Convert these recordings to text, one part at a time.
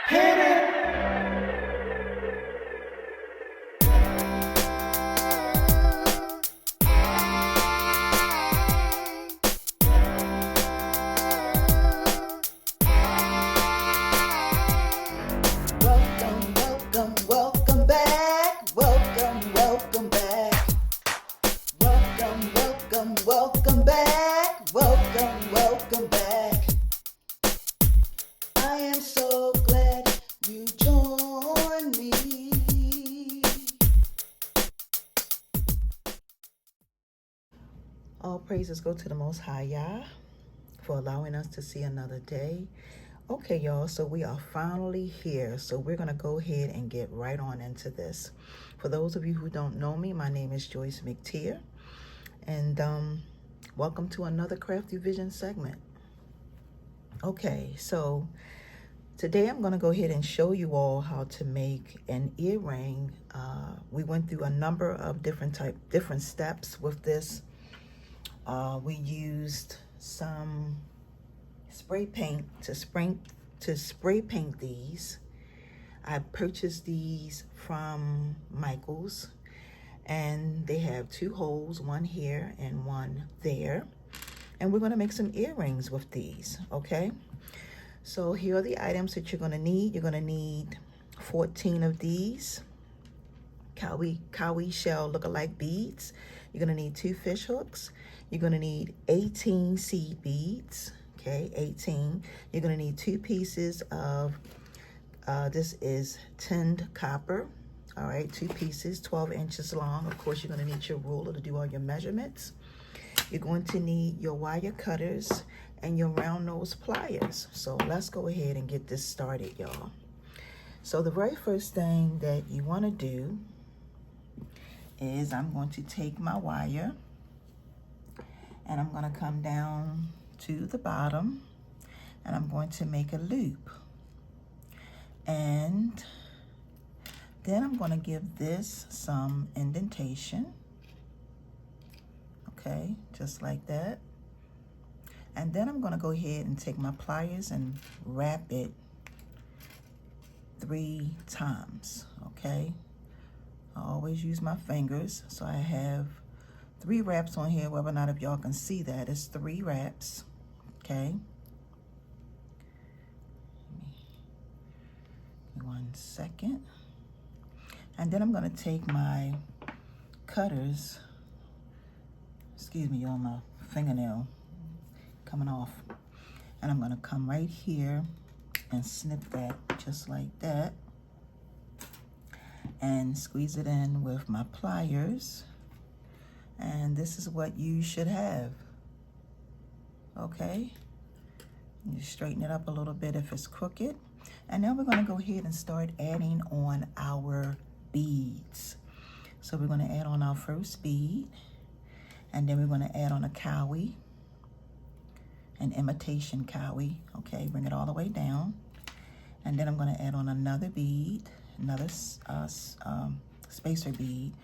Hit it. Welcome, welcome, welcome back. Welcome, welcome back. Welcome, welcome, welcome back. Welcome, welcome back. I am so glad you joined me. All praises go to the Most High Yah for allowing us to see another day. Okay, y'all, so we are finally here. So we're going to go ahead and get right on into this. For those of you who don't know me, my name is Joyce McTeer. And welcome to another Crafty Vision segment. Okay, so today I'm going to go ahead and show you all how to make an earring. We went through a number of different steps with this. We used some spray paint to spray paint these. I purchased these from Michael's, and they have two holes, one here and one there. And we're going to make some earrings with these, okay? So here are the items that you're going to need. You're going to need 14 of these Cowrie shell look-alike beads. You're going to need 2 fish hooks. You're going to need 18 seed beads. Okay, 18. You're going to need 2 pieces of, this is tinned copper. All right, 2 pieces, 12 inches long. Of course, you're going to need your ruler to do all your measurements. You're going to need your wire cutters and your round nose pliers. So let's go ahead and get this started, y'all. So the very first thing that you want to do is I'm going to take my wire and I'm going to come down to the bottom, and I'm going to make a loop, and then I'm going to give this some indentation, okay, just like that. And then I'm going to go ahead and take my pliers and wrap it 3 times, okay. I always use my fingers, so I have 3 wraps on here. Whether or not if y'all can see that, it's 3 wraps. Okay. Give me 1 second. And then I'm going to take my cutters, excuse me, on my fingernail coming off. And I'm going to come right here and snip that just like that. And squeeze it in with my pliers. And this is what you should have. Okay, you straighten it up a little bit if it's crooked. And now we're going to go ahead and start adding on our beads. So we're going to add on our first bead, and then we're going to add on a cowrie, an imitation cowrie. Okay, bring it all the way down. And then I'm going to add on another bead, another spacer bead.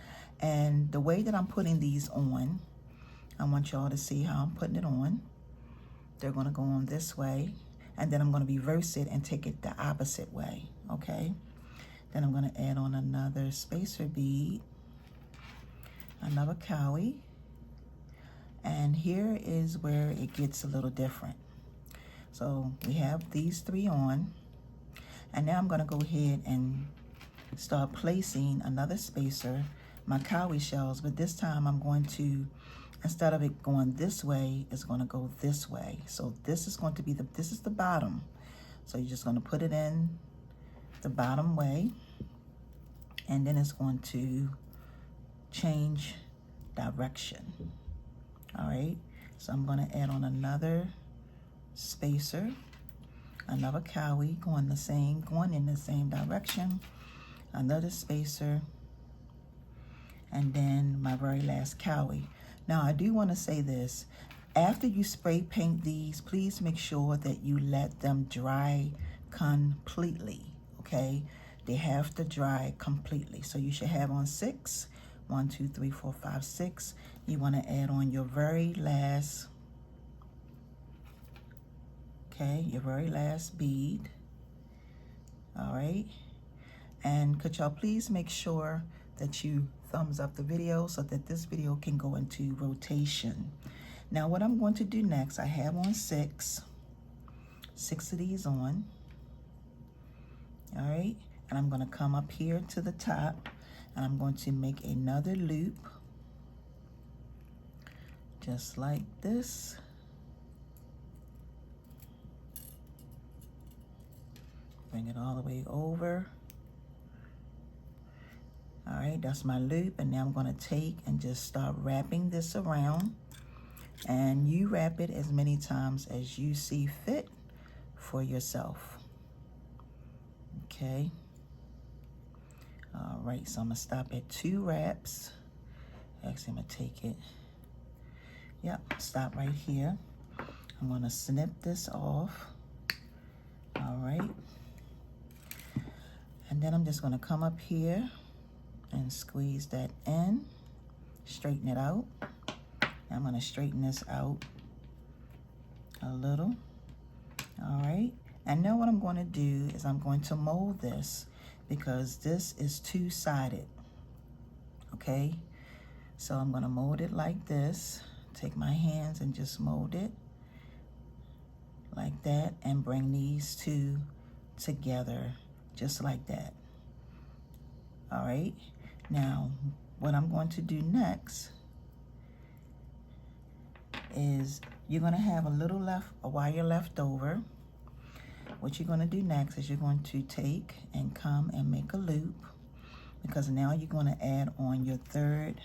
And the way that I'm putting these on, I want y'all to see how I'm putting it on. They're going to go on this way, and then I'm going to reverse it and take it the opposite way, okay? Then I'm going to add on another spacer bead, another cowrie, and here is where it gets a little different. So we have these 3 on, and now I'm going to go ahead and start placing another spacer, my cowrie shells, but this time I'm going to, instead of it going this way, it's going to go this way. So this is going to be this is the bottom. So you're just going to put it in the bottom way, and then it's going to change direction. All right, so I'm going to add on another spacer, another cowrie going in the same direction, another spacer, and then my very last cowrie. Now, I do want to say this. After you spray paint these, please make sure that you let them dry completely, okay? They have to dry completely. So you should have on 6. 1, 2, 3, 4, 5, 6. You want to add on your very last, okay, your very last bead. All right. And could y'all please make sure that you thumbs up the video so that this video can go into rotation. Now what I'm going to do next, I have on six of these on. All right. And I'm going to come up here to the top and I'm going to make another loop just like this. Bring it all the way over. All right, that's my loop, and now I'm gonna take and just start wrapping this around, and you wrap it as many times as you see fit for yourself. Okay. All right, so I'm gonna stop at 2 wraps. Actually, I'm gonna take it. Yep, stop right here. I'm gonna snip this off. All right. And then I'm just gonna come up here and squeeze that in, straighten it out. I'm gonna straighten this out a little. All right, and now what I'm gonna do is I'm going to mold this because this is 2-sided, okay? So I'm gonna mold it like this. Take my hands and just mold it like that and bring these two together just like that. All right, now what I'm going to do next is you're gonna have a wire left over. What you're gonna do next is you're going to take and come and make a loop, because now you're gonna add on your third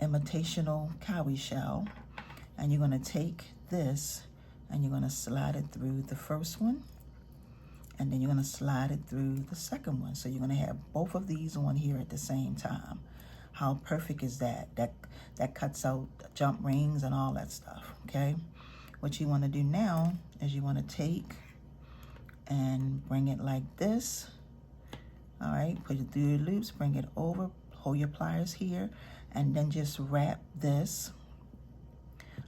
imitational cowrie shell, and you're gonna take this and you're gonna slide it through the first one, and then you're gonna slide it through the second one. So you're gonna have both of these on here at the same time. How perfect is that? That cuts out jump rings and all that stuff, okay? What you wanna do now is you wanna take and bring it like this. All right, put it through your loops, bring it over, hold your pliers here, and then just wrap this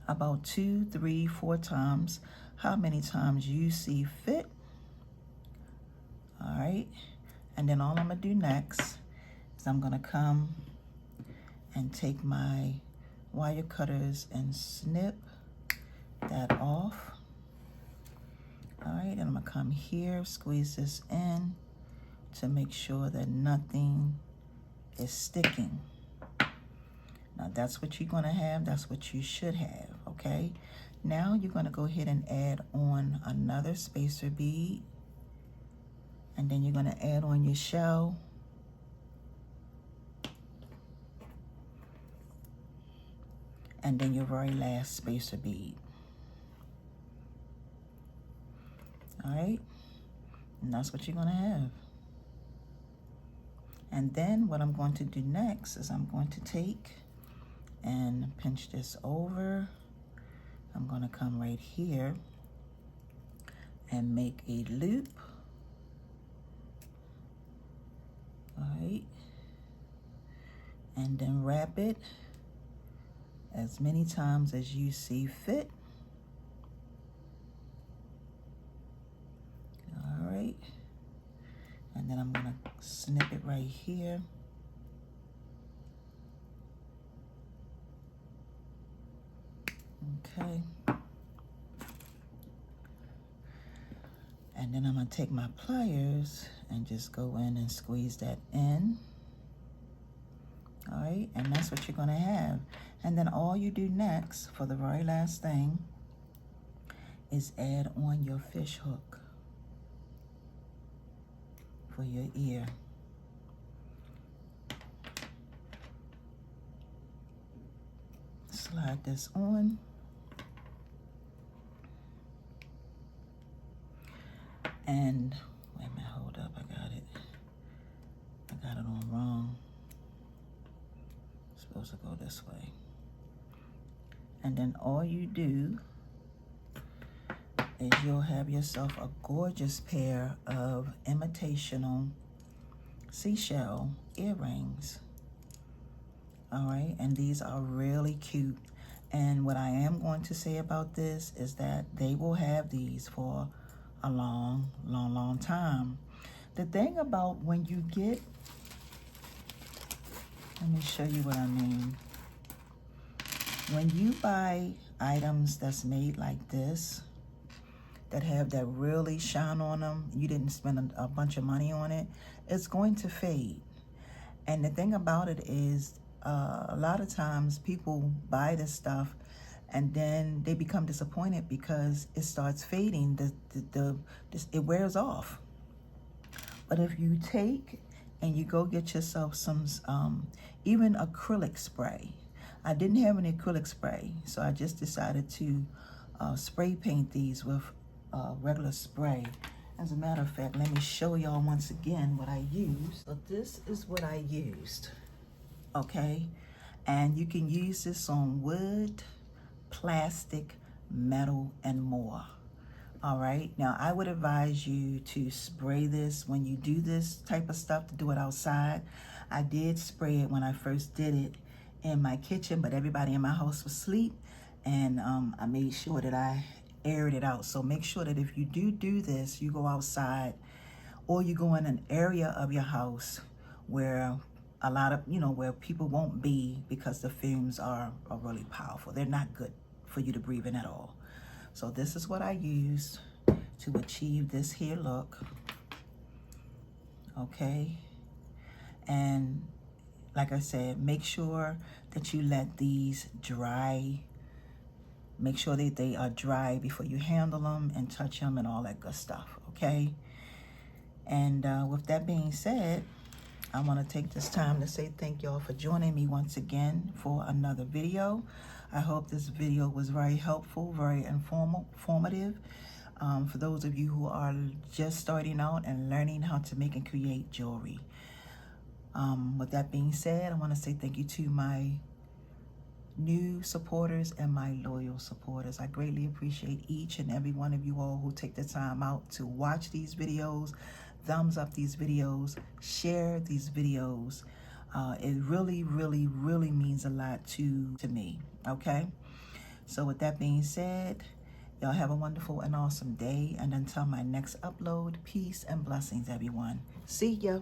about 2, 3, 4 times, how many times you see fit. All right, and then all I'm gonna do next is I'm gonna come and take my wire cutters and snip that off. All right, and I'm gonna come here, squeeze this in to make sure that nothing is sticking. Now that's what you're gonna have, that's what you should have, okay? Now you're gonna go ahead and add on another spacer bead, and then you're gonna add on your shell. And then your very last spacer bead. All right, and that's what you're gonna have. And then what I'm going to do next is I'm going to take and pinch this over. I'm gonna come right here and make a loop. All right, and then wrap it as many times as you see fit. All right, and then I'm gonna snip it right here. Okay, and then I'm gonna take my pliers and just go in and squeeze that in. All right, and that's what you're gonna have. And then all you do next for the very last thing is add on your fish hook for your ear. Slide this on. And wait a minute, hold up, I got it on wrong. It's supposed to go this way. And then all you do is you'll have yourself a gorgeous pair of imitational seashell earrings. All right, and these are really cute. And what I am going to say about this is that they will have these for a long time. The thing about when you get, let me show you what I mean. When you buy items that's made like this, that have that really shine on them, you didn't spend a bunch of money on it, it's going to fade. And the thing about it is, a lot of times people buy this stuff and then they become disappointed because it starts fading. It wears off. But if you take and you go get yourself some, even acrylic spray. I didn't have any acrylic spray, so I just decided to spray paint these with regular spray. As a matter of fact, let me show y'all once again what I used. So this is what I used, okay? And you can use this on wood, plastic, metal, and more. All right, now I would advise you to spray this when you do this type of stuff, to do it outside. I did spray it when I first did it in my kitchen, but everybody in my house was asleep, and I made sure that I aired it out. So make sure that if you do this, you go outside, or you go in an area of your house where a lot of, where people won't be, because the fumes are really powerful. They're not good for you to breathe in at all. So this is what I used to achieve this here look, okay? And like I said, make sure that you let these dry. Make sure that they are dry before you handle them and touch them and all that good stuff, okay? And with that being said, I want to take this time to say thank y'all for joining me once again for another video. I hope this video was very helpful, very informative. For those of you who are just starting out and learning how to make and create jewelry. With that being said, I want to say thank you to my new supporters and my loyal supporters. I greatly appreciate each and every one of you all who take the time out to watch these videos, thumbs up these videos, share these videos. It really, really, really means a lot to me, okay? So with that being said, y'all have a wonderful and awesome day. And until my next upload, peace and blessings, everyone. See ya.